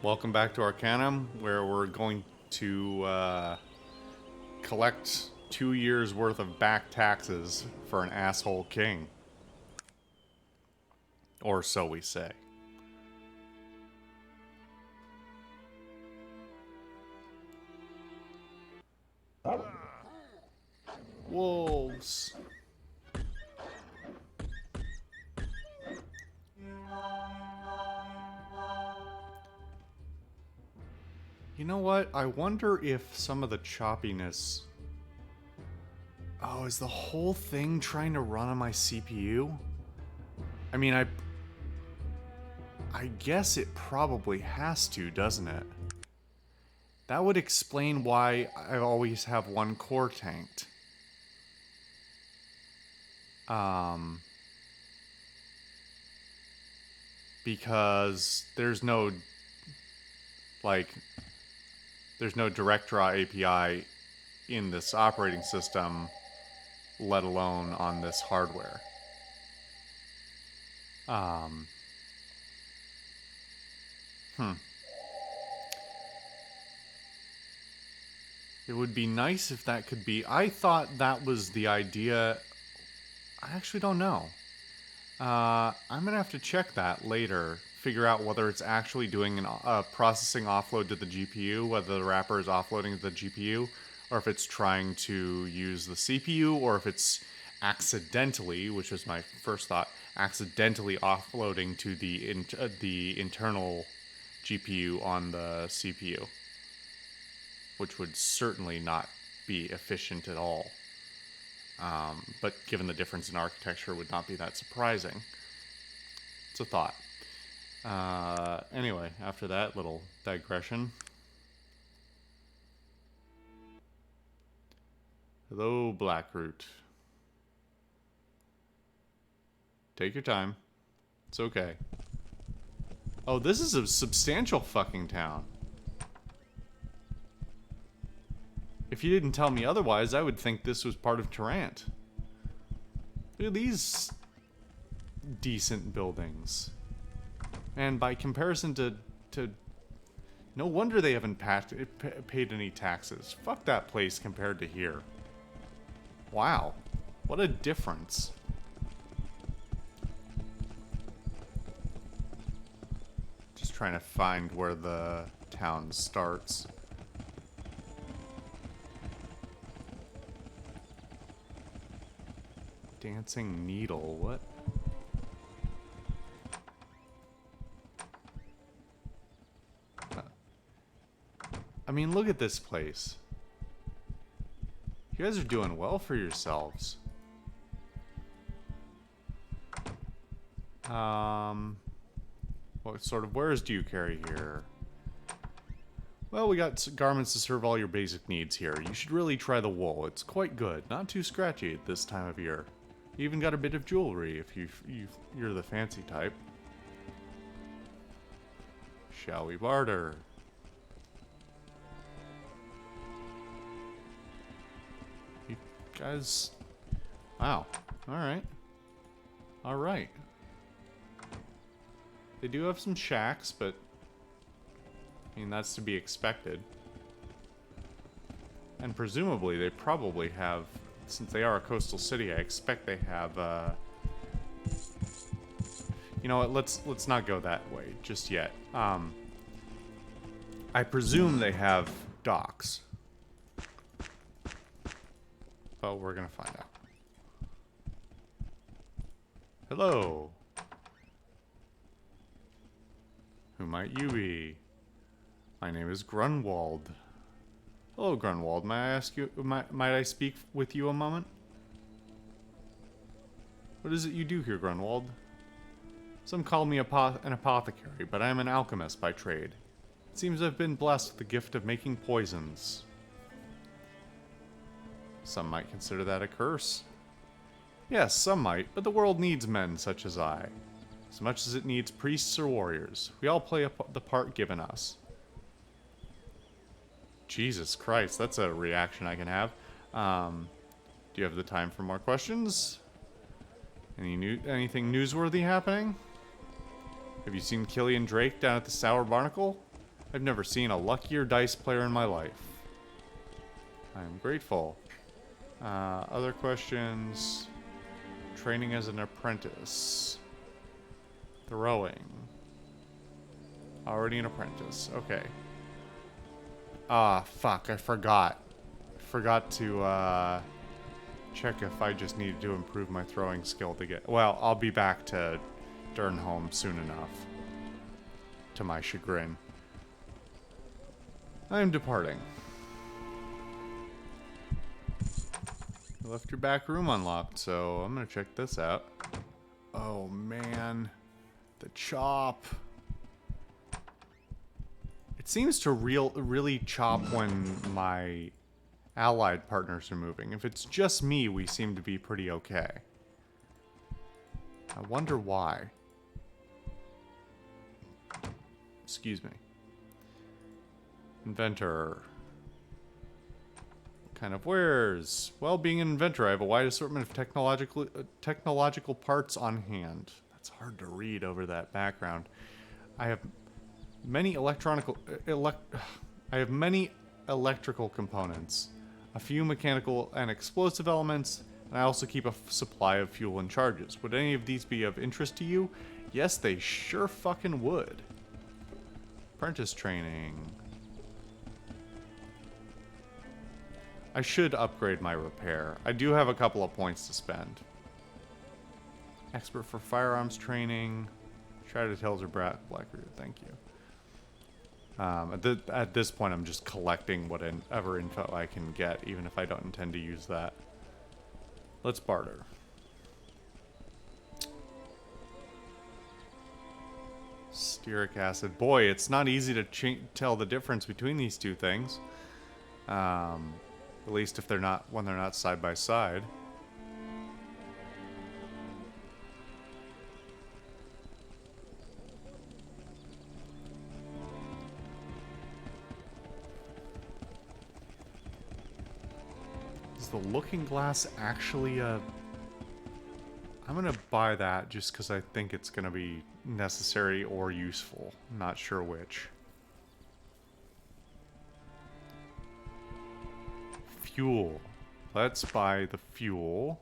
Welcome back to Arcanum, where we're going to collect 2 years worth of back taxes for an asshole king. Or so we say. Wolves. You know what? I wonder if some of the choppiness... Oh, is the whole thing trying to run on my CPU? I mean, I guess it probably has to, doesn't it? That would explain why I always have one core tanked. Because there's no, there's no direct draw API in this operating system, let alone on this hardware. It would be nice if that could be... I thought that was the idea. I actually don't know. I'm going to have to check that later. Figure out whether it's actually doing a processing offload to the GPU, whether the wrapper is offloading to the GPU, or if it's trying to use the CPU, or if it's accidentally, which was my first thought, accidentally offloading to the internal GPU on the CPU, which would certainly not be efficient at all. But given the difference in architecture, would not be that surprising. It's a thought. Anyway, after that little digression. Hello, Blackroot. Take your time. It's okay. Oh, this is a substantial fucking town. If you didn't tell me otherwise, I would think this was part of Tarrant. Look at these decent buildings. And by comparison to no wonder they haven't paid any taxes. Fuck that place compared to here. Wow. What a difference. Just trying to find where the town starts. Dancing needle, what? I mean, look at this place. You guys are doing well for yourselves. What sort of wares do you carry here? Well, we got garments to serve all your basic needs here. You should really try the wool. It's quite good. Not too scratchy at this time of year. You even got a bit of jewelry if you're the fancy type. Shall we barter? You guys... Wow. Alright. Alright. They do have some shacks, but... I mean, that's to be expected. And presumably they probably have... Since they are a coastal city, I expect they have, You know what, let's not go that way just yet. I presume they have docks. But we're gonna find out. Hello. Who might you be? My name is Grunwald. Hello, Grunwald. May I ask you, might I speak with you a moment? What is it you do here, Grunwald? Some call me an apothecary, but I am an alchemist by trade. It seems I've been blessed with the gift of making poisons. Some might consider that a curse. Yes, some might, but the world needs men such as I. As much as it needs priests or warriors. We all play the part given us. Jesus Christ, that's a reaction I can have. Do you have the time for more questions? Anything newsworthy happening? Have you seen Killian Drake down at the Sour Barnacle? I've never seen a luckier dice player in my life. I'm grateful. Other questions? Training as an apprentice. Throwing. Already an apprentice. Okay. Ah, fuck. I forgot. Forgot to, check if I just needed to improve my throwing skill to get... Well, I'll be back to Durnholm soon enough. To my chagrin. I am departing. You left your back room unlocked, so I'm gonna check this out. Oh, man. The chop. It seems to really chop when my allied partners are moving. If it's just me, we seem to be pretty okay. I wonder why. Excuse me. Inventor. What kind of wares? Well, being an inventor, I have a wide assortment of technological parts on hand. That's hard to read over that background. I have many electrical components, a few mechanical and explosive elements, and I also keep a supply of fuel and charges. Would any of these be of interest to you? Yes, they sure fucking would. Apprentice training. I should upgrade my repair. I do have a couple of points to spend. Expert for firearms training. Shrouded Hills or Blackroot, thank you. At this point, I'm just collecting whatever info I can get, even if I don't intend to use that. Let's barter. Stearic acid. Boy, it's not easy to tell the difference between these two things. At least if they're not when they're not side by side. Is the looking glass actually a... I'm gonna buy that just because I think it's gonna be necessary or useful. I'm not sure which. Fuel. Let's buy the fuel.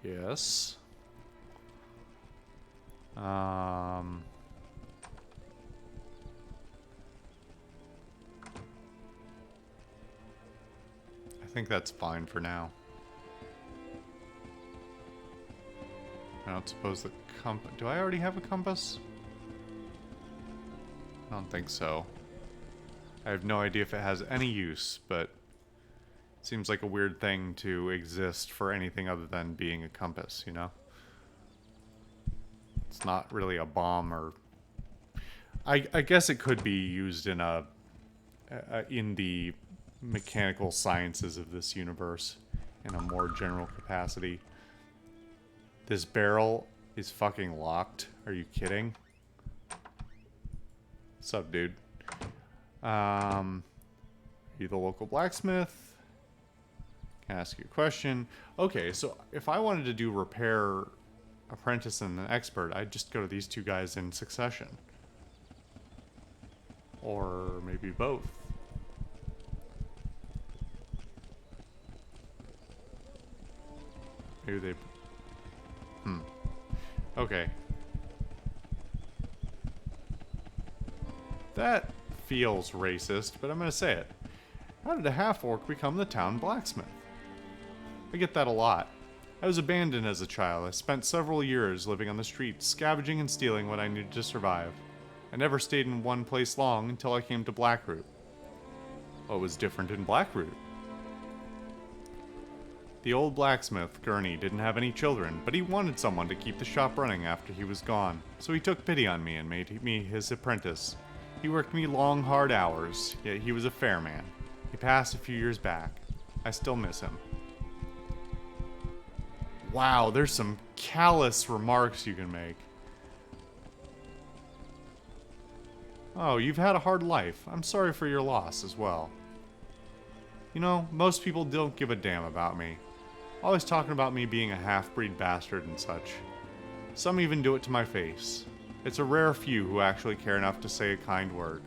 Yes. I think that's fine for now. I don't suppose the compass... Do I already have a compass? I don't think so. I have no idea if it has any use, but it seems like a weird thing to exist for anything other than being a compass, you know? It's not really a bomb or... I guess it could be used in a... in the mechanical sciences of this universe in a more general capacity. This barrel is fucking locked. Are you kidding? What's up, dude? Are you the local blacksmith? Can I ask you a question? Okay, so if I wanted to do repair, apprentice, and an expert, I'd just go to these two guys in succession. Or maybe both. Maybe they... Okay. That feels racist, but I'm gonna say it. How did a half-orc become the town blacksmith? I get that a lot. I was abandoned as a child. I spent several years living on the streets, scavenging and stealing what I needed to survive. I never stayed in one place long until I came to Blackroot. What was different in Blackroot? The old blacksmith, Gurney, didn't have any children, but he wanted someone to keep the shop running after he was gone, so he took pity on me and made me his apprentice. He worked me long, hard hours, yet he was a fair man. He passed a few years back. I still miss him. Wow, there's some callous remarks you can make. Oh, you've had a hard life. I'm sorry for your loss as well. You know, most people don't give a damn about me. Always talking about me being a half-breed bastard and such. Some even do it to my face. It's a rare few who actually care enough to say a kind word.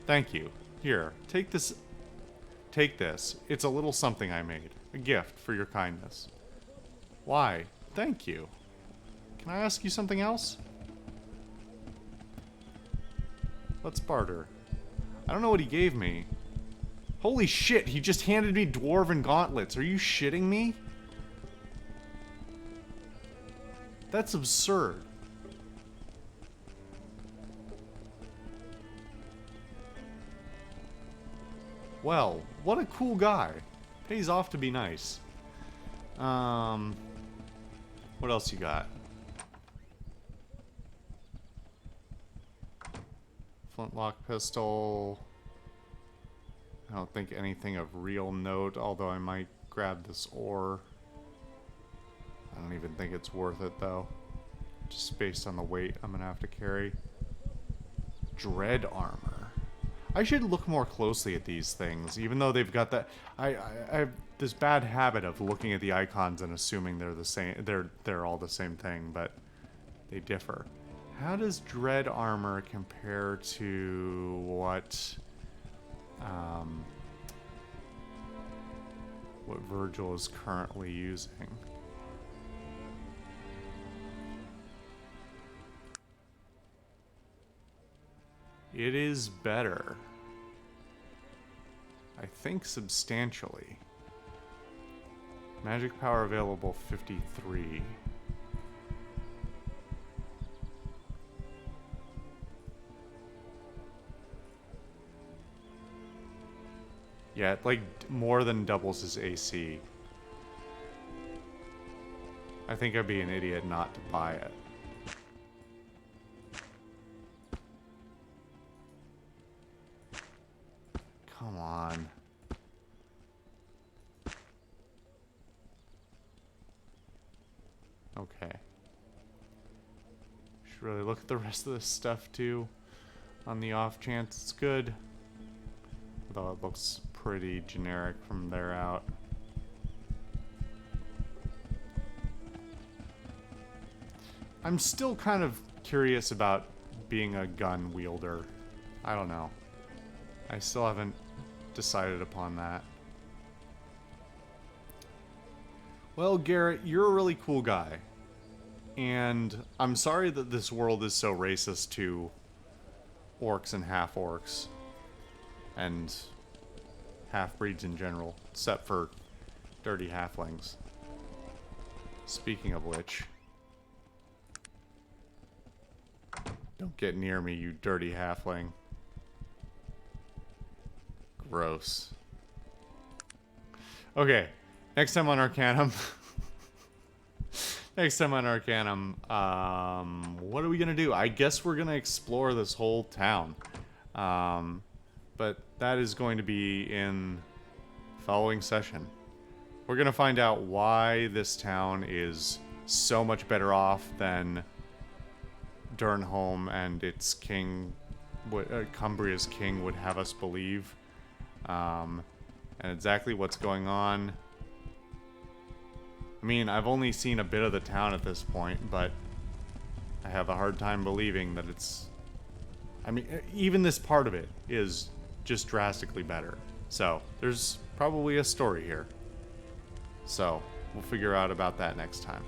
Thank you. Here, take this. Take this. It's a little something I made. A gift for your kindness. Why? Thank you. Can I ask you something else? Let's barter. I don't know what he gave me. Holy shit, he just handed me dwarven gauntlets. Are you shitting me? That's absurd. Well, what a cool guy. Pays off to be nice. What else you got? Flintlock pistol. I don't think anything of real note, although I might grab this ore. I don't even think it's worth it, though. Just based on the weight I'm gonna have to carry. Dread armor. I should look more closely at these things, even though they've got that. I have this bad habit of looking at the icons and assuming they're the same. They're all the same thing, but they differ. How does dread armor compare to what Virgil is currently using? It is better. I think substantially. Magic power available 53. Yeah, it like more than doubles his AC. I think I'd be an idiot not to buy it. Come on. Okay. Should really look at the rest of this stuff too, on the off chance it's good. Although it looks pretty generic from there out. I'm still kind of curious about being a gun wielder. I don't know. I still haven't decided upon that. Well, Garrett, you're a really cool guy. And I'm sorry that this world is so racist to orcs and half-orcs. And half-breeds in general. Except for dirty halflings. Speaking of which... Don't get near me, you dirty halfling. Gross. Okay, next time on Arcanum. Next time on Arcanum, what are we gonna do? I guess we're gonna explore this whole town. But that is going to be in the following session. We're gonna find out why this town is so much better off than Durnholm and its king, Cumbria's king, would have us believe. And exactly what's going on. I mean, I've only seen a bit of the town at this point, but I have a hard time believing that it's... I mean, even this part of it is just drastically better. So, there's probably a story here. So, we'll figure out about that next time.